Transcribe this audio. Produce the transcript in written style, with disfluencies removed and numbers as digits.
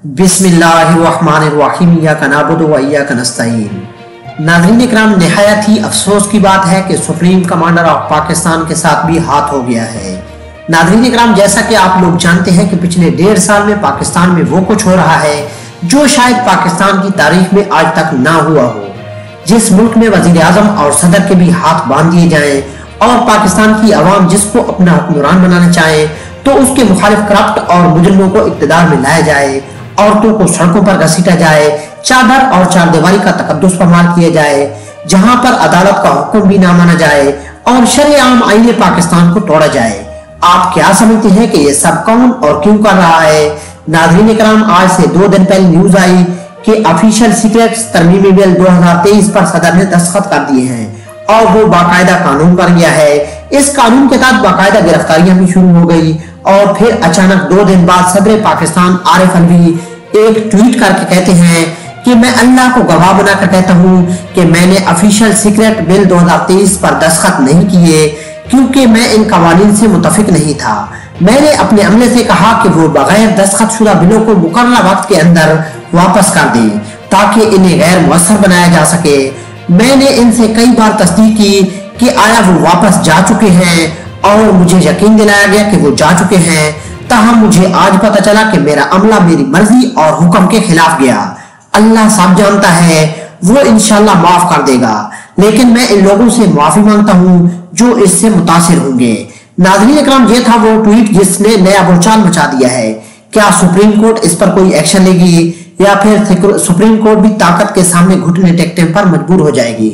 बिस्मिल्लाहिर्रहमानिर्रहीम इय्याका नअबुदु व इय्याका नस्तईन। नाज़रीन इकराम, निहायत ही अफसोस की बात है कि सुप्रीम कमांडर ऑफ पाकिस्तान के साथ भी हाथ हो गया है। नाज़रीन इकराम, जैसा कि आप लोग जानते हैं कि पिछले 1.5 साल में पाकिस्तान में वो कुछ हो रहा है जो शायद पाकिस्तान की तारीख में आज तक ना हुआ हो। जिस मुल्क में वजीर आजम और सदर के भी हाथ बांध दिए जाएं और पाकिस्तान की आवाम जिसको अपना हुक्मरान बनाना चाहे तो उसके मुखालिफ करप्ट और मुजरिमों को इक्तदार में लाया जाए, औरतों को सड़कों पर घसीटा जाए, चादर और चारदीवारी का तकद्दुस पामाल किया जाए, जहां पर अदालत का हुक्म भी ना माना जाए और शरअ-ए-आम आईन पाकिस्तान को तोड़ा जाए। आप क्या समझते हैं कि ये सब कौन और क्यों कर रहा है? नाज़रीन इकराम, आज से 2 दिन पहले न्यूज आई कि ऑफिशियल सीक्रेट्स तरमीमी बिल 2023 पर सदर ने दस्तखत कर दिए हैं और वो बाकायदा कानून बन गया है। इस कानून के तहत बाकायदा गिरफ्तारियां भी शुरू हो गई और फिर अचानक 2 दिन बाद सदर पाकिस्तान आरिफ अलवी एक ट्वीट करके कहते हैं कि मैं अल्लाह को गवाह बनाकर कहता हूं कि मैंने ऑफिशियल सीक्रेट बिल 2023 पर दस्तखत नहीं किए क्योंकि मैं इन कवानीन से मुतफिक नहीं था। मैंने अपने अमले से कहा कि वो बगैर दस्तखत शुदा बिलों को मुकर्रर वक्त के अंदर वापस कर दें ताकि इन्हें गैर मुअस्सर बनाया जा सके। मैंने इनसे कई बार तस्दीक की कि आया वो वापस जा चुके हैं और मुझे यकीन दिलाया गया कि वो जा चुके हैं। ताहम मुझे आज पता चला कि मेरा अमला मेरी मर्जी और हुक्म के खिलाफ गया। अल्लाह सब जानता है, वो इंशाल्लाह माफ कर देगा, लेकिन मैं इन लोगों से माफी मांगता हूँ जो इससे मुतासिर होंगे। नाज़रीन इकराम, ये था वो ट्वीट जिसने नया बोलचाल मचा दिया है। क्या सुप्रीम कोर्ट इस पर कोई एक्शन लेगी या फिर सुप्रीम कोर्ट भी ताकत के सामने घुटने टेकने पर मजबूर हो जाएगी?